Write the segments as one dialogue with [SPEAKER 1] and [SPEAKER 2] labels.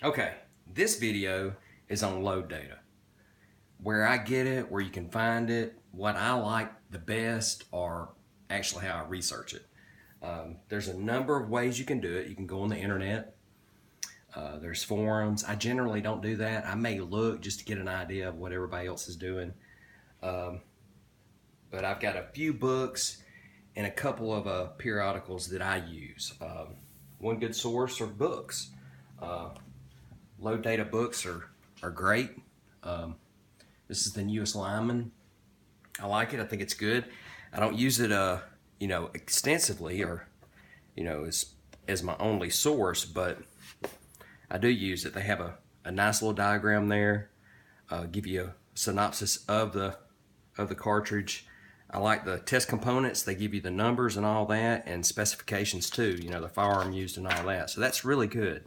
[SPEAKER 1] Okay, this video is on load data. Where I get it, where you can find it, what I like the best, or actually how I research it. There's a number of ways you can do it. You can go on the internet. There's forums. I generally don't do that. I may look just to get an idea of what everybody else is doing. But I've got a few books and a couple of periodicals that I use. One good source are books. Load data books are great. This is the newest Lyman. I like it. I think it's good. I don't use it, extensively or, as my only source, but I do use it. They have a nice little diagram there. Give you a synopsis of the cartridge. I like the test components. They give you the numbers and all that, and specifications too. The firearm used and all that. So that's really good.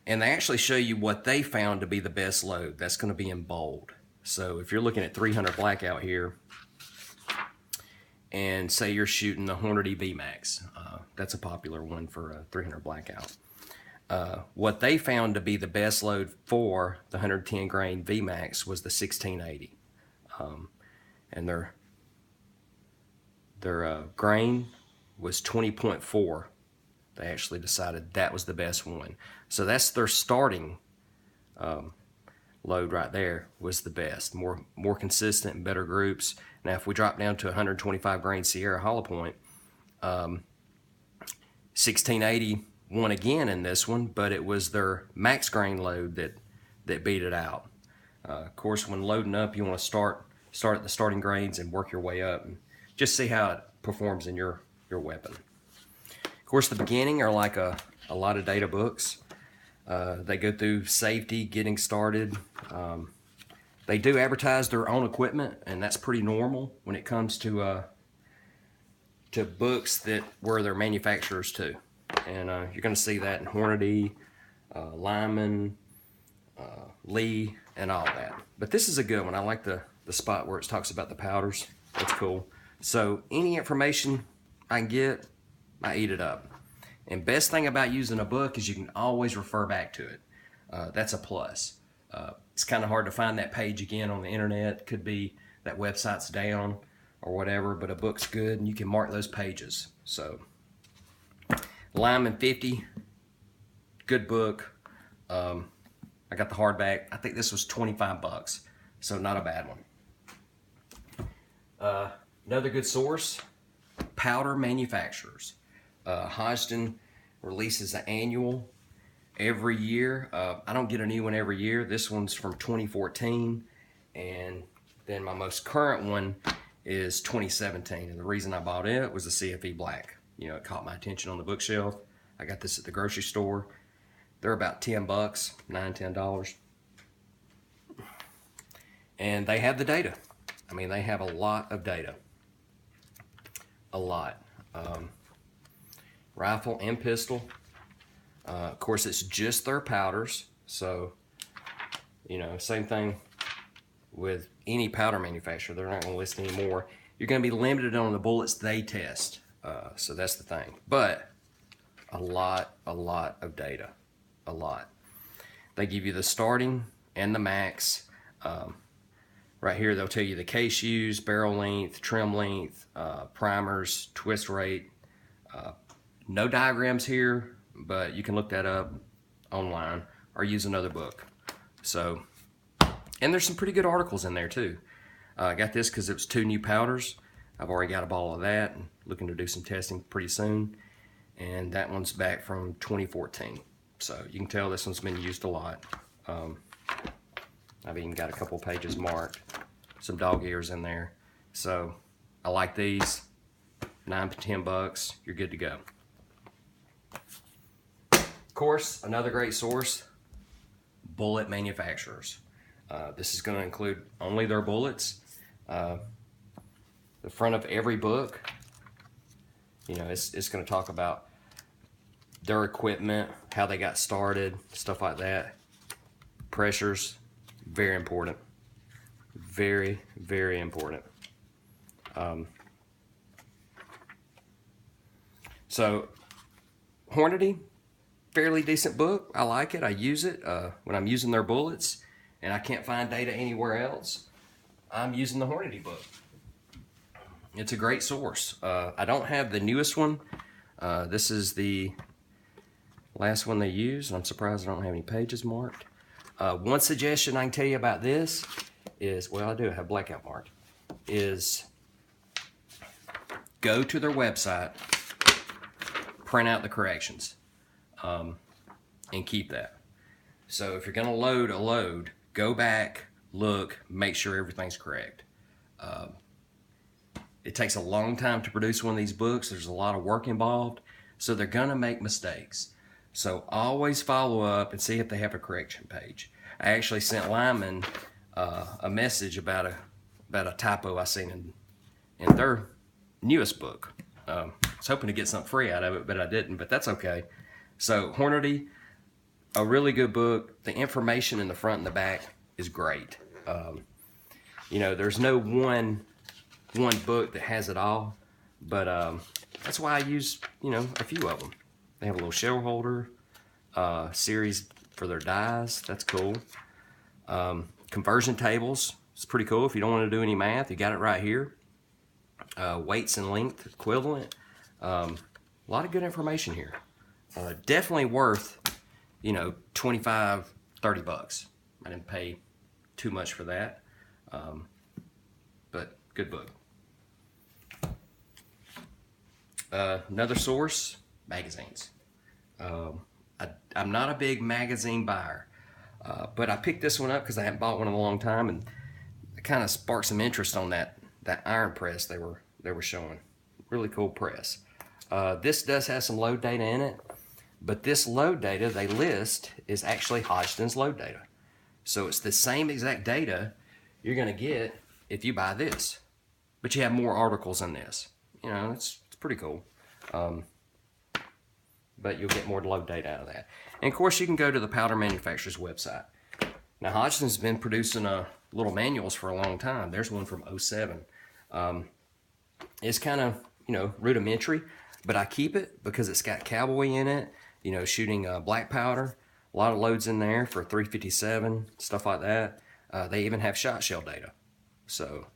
[SPEAKER 1] And they actually show you what they found to be the best load. That's going to be in bold. So if you're looking at 300 blackout here, and say you're shooting the Hornady VMAX, that's a popular one for a 300 blackout. What they found to be the best load for the 110 grain VMAX was the 1680, and their grain was 20.4. They actually decided that was the best one. So that's their starting load right there, was the best. More consistent and better groups. Now if we drop down to 125 grain Sierra Hollow Point, 1680 won again in this one, but it was their max grain load that beat it out. Of course, when loading up, you want to start at the starting grains and work your way up and just see how it performs in your weapon. Of course, the beginning are like a lot of data books. They go through safety, getting started. They do advertise their own equipment, and that's pretty normal when it comes to books that were their manufacturers too. And you're going to see that in Hornady, Lyman, Lee, and all that. But this is a good one. I like the spot where it talks about the powders. That's cool. So any information I can get, I eat it up. And best thing about using a book is you can always refer back to it. That's a plus. It's kind of hard to find that page again on the internet. Could be that website's down or whatever, but a book's good and you can mark those pages. So Lyman 50, good book. I got the hardback. I think this was 25 bucks, so not a bad one. Another good source, powder manufacturers. Hodgdon releases an annual every year. I don't get a new one every year. This one's from 2014, and then my most current one is 2017. And the reason I bought it was the CFE Black. It caught my attention on the bookshelf. I got this at the grocery store. They're about 10 bucks, $9–10. And they have the data. I mean, they have a lot of data. A lot. Rifle and pistol. Of course, it's just their powders. So, same thing with any powder manufacturer. They're not going to list any more. You're going to be limited on the bullets they test. So that's the thing. But a lot of data. A lot. They give you the starting and the max. Right here, they'll tell you the case used, barrel length, trim length, primers, twist rate. No diagrams here, but you can look that up online or use another book. So, and there's some pretty good articles in there too. I got this because it was 2 new powders. I've already got a ball of that and looking to do some testing pretty soon. And that one's back from 2014. So you can tell this one's been used a lot. I've even got a couple pages marked, some dog ears in there. So I like these, 9 to 10 bucks, you're good to go. Of course, another great source, bullet manufacturers. This is going to include only their bullets. The front of every book, it's going to talk about their equipment, how they got started, stuff like that. Pressures, very important. Very, very important. So Hornady, fairly decent book. I like it. I use it when I'm using their bullets and I can't find data anywhere else. I'm using the Hornady book. It's a great source. I don't have the newest one. This is the last one they used. I'm surprised I don't have any pages marked. One suggestion I can tell you about this is, well, I do have blackout marked, is go to their website, print out the corrections, and keep that. So if you're going to load a load, go back, look, make sure everything's correct. It takes a long time to produce one of these books. There's a lot of work involved, so they're going to make mistakes. So always follow up and see if they have a correction page. I actually sent Lyman a message about a typo I seen in their newest book. I was hoping to get something free out of it, but I didn't, but that's okay. So Hornady, a really good book. The information in the front and the back is great. You know, there's no one book that has it all, but that's why I use, you know, a few of them. They have a little shell holder series for their dies. That's cool. Conversion tables. It's pretty cool. If you don't want to do any math, you got it right here. Weights and length equivalent. A lot of good information here. Definitely worth, you know, 25, 30 bucks. I didn't pay too much for that, but good book. Another source, magazines. I'm not a big magazine buyer, but I picked this one up because I hadn't bought one in a long time, and it kind of sparked some interest on that iron press they were showing. Really cool press. This does have some load data in it, but this load data they list is actually Hodgdon's load data. So it's the same exact data you're going to get if you buy this, but you have more articles in this. You know, it's pretty cool. But you'll get more load data out of that. And of course, you can go to the powder manufacturer's website. Now, Hodgdon's been producing little manuals for a long time. There's one from '07. It's kind of, you know, rudimentary, but I keep it because it's got cowboy in it, you know, shooting black powder. A lot of loads in there for .357, stuff like that. They even have shot shell data. So,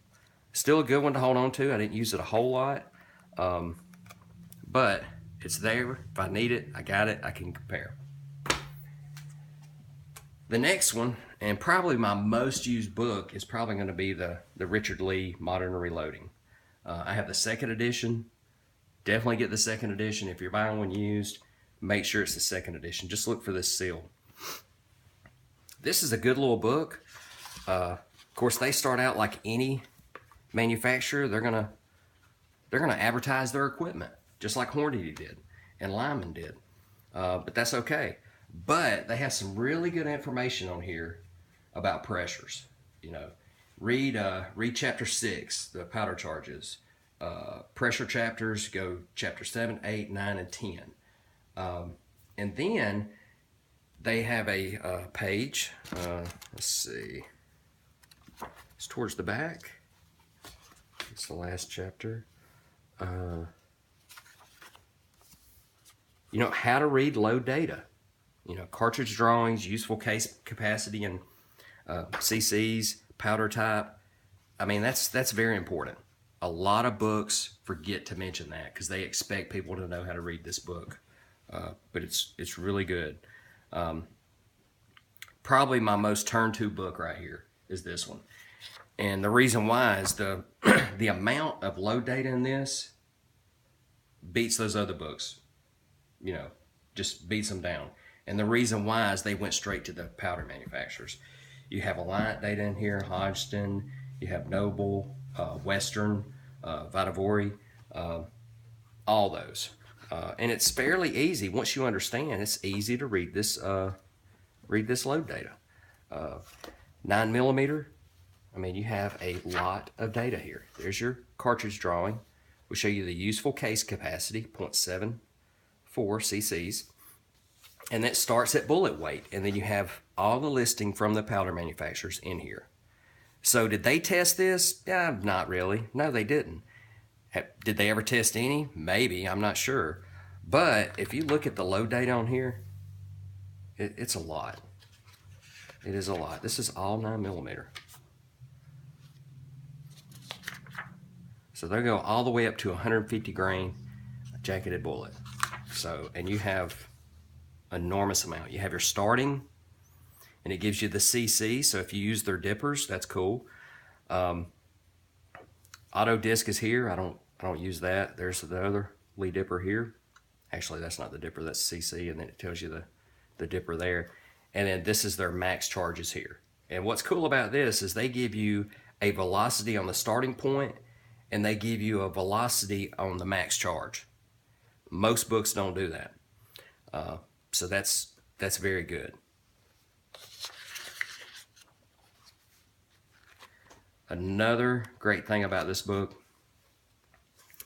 [SPEAKER 1] still a good one to hold on to. I didn't use it a whole lot, but it's there. If I need it, I got it. I can compare. The next one, and probably my most used book, is probably going to be the Richard Lee Modern Reloading. I have the second edition. Definitely get the second edition. If you're buying one used, make sure it's the second edition. Just look for this seal. This is a good little book. Of course, they start out like any manufacturer. They're gonna advertise their equipment, just like Hornady did and Lyman did. But that's okay. But they have some really good information on here about pressures. You know, read chapter 6, the powder charges. Pressure chapters, go chapter 7, 8, 9, and 10. And then they have a page. Let's see. It's towards the back. It's the last chapter. You know, how to read load data. You know, cartridge drawings, useful case capacity, and CCs, powder type. I mean, that's very important. A lot of books forget to mention that because they expect people to know how to read this book. But it's really good. Probably my most turned to book right here is this one. And the reason why is the amount of load data in this beats those other books. You know, just beats them down. And the reason why is they went straight to the powder manufacturers. You have Alliant data in here, Hodgdon, you have Noble, Western, Vitavori, all those. And it's fairly easy. Once you understand, it's easy to read this load data. 9mm, I mean, you have a lot of data here. There's your cartridge drawing. We'll show you the useful case capacity, 0.74 cc's. And that starts at bullet weight. And then you have all the listing from the powder manufacturers in here. So did they test this? Yeah, not really. No, they didn't. Did they ever test any? Maybe, I'm not sure. But if you look at the load data on here, It's a lot. It is a lot. This is all 9mm. So they'll go all the way up to 150 grain jacketed bullet. So, and you have enormous amount. You have your starting, and it gives you the CC. So if you use their dippers, that's cool. Auto disc is here. I don't use that. There's the other Lee dipper here. Actually, that's not the dipper. That's CC, and then it tells you the dipper there. And then this is their max charges here. And what's cool about this is they give you a velocity on the starting point, and they give you a velocity on the max charge. Most books don't do that. So that's very good. Another great thing about this book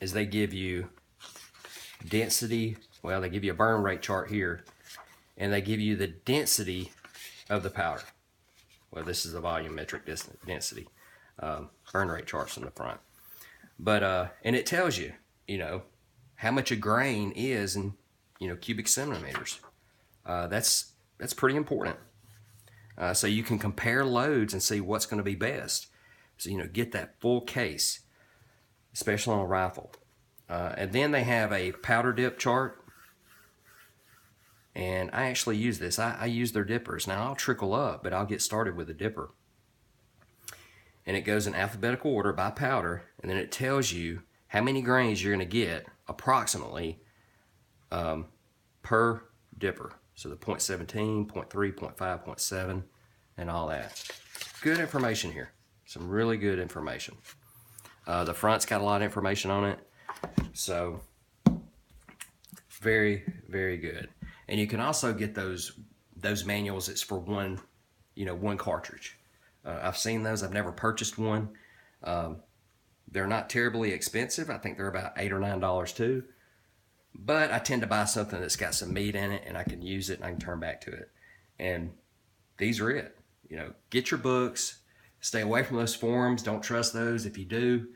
[SPEAKER 1] is they give you density. Well, they give you a burn rate chart here, and they give you the density of the powder. Well, this is the volumetric density. Burn rate charts in the front. But, and it tells you, you know, how much a grain is in, you know, cubic centimeters. That's pretty important. So you can compare loads and see what's going to be best. So, you know, get that full case, especially on a rifle. And then they have a powder dip chart. And I actually use this. I use their dippers. Now, I'll trickle up, but I'll get started with a dipper. And it goes in alphabetical order by powder, and then it tells you how many grains you're going to get approximately per dipper. So the 0.17, 0.3, 0.5, 0.7, and all that. Good information here. Some really good information. The front's got a lot of information on it. So very, very good. And you can also get those manuals. It's for one cartridge. I've seen those. I've never purchased one. They're not terribly expensive. I think they're about $8 or $9 too. But I tend to buy something that's got some meat in it, and I can use it and I can turn back to it. And these are it. You know, get your books. Stay away from those forums. Don't trust those. If you do,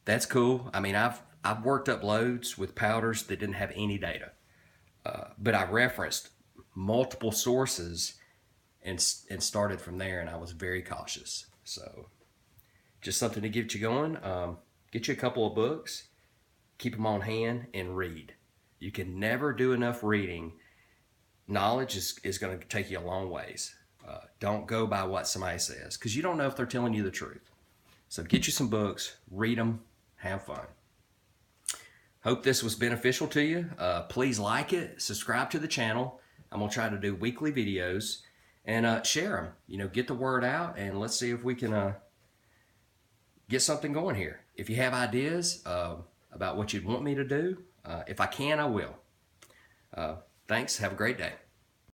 [SPEAKER 1] that's cool. I mean, I've worked up loads with powders that didn't have any data. But I referenced multiple sources and started from there, and I was very cautious. So just something to get you going. Get you a couple of books, keep them on hand, and read. You can never do enough reading. Knowledge is going to take you a long ways. Don't go by what somebody says, because you don't know if they're telling you the truth. So get you some books, read them, have fun. Hope this was beneficial to you. Please like it, subscribe to the channel. I'm going to try to do weekly videos, and share them. You know, get the word out, and let's see if we can get something going here. If you have ideas about what you'd want me to do, if I can, I will. Thanks. Have a great day.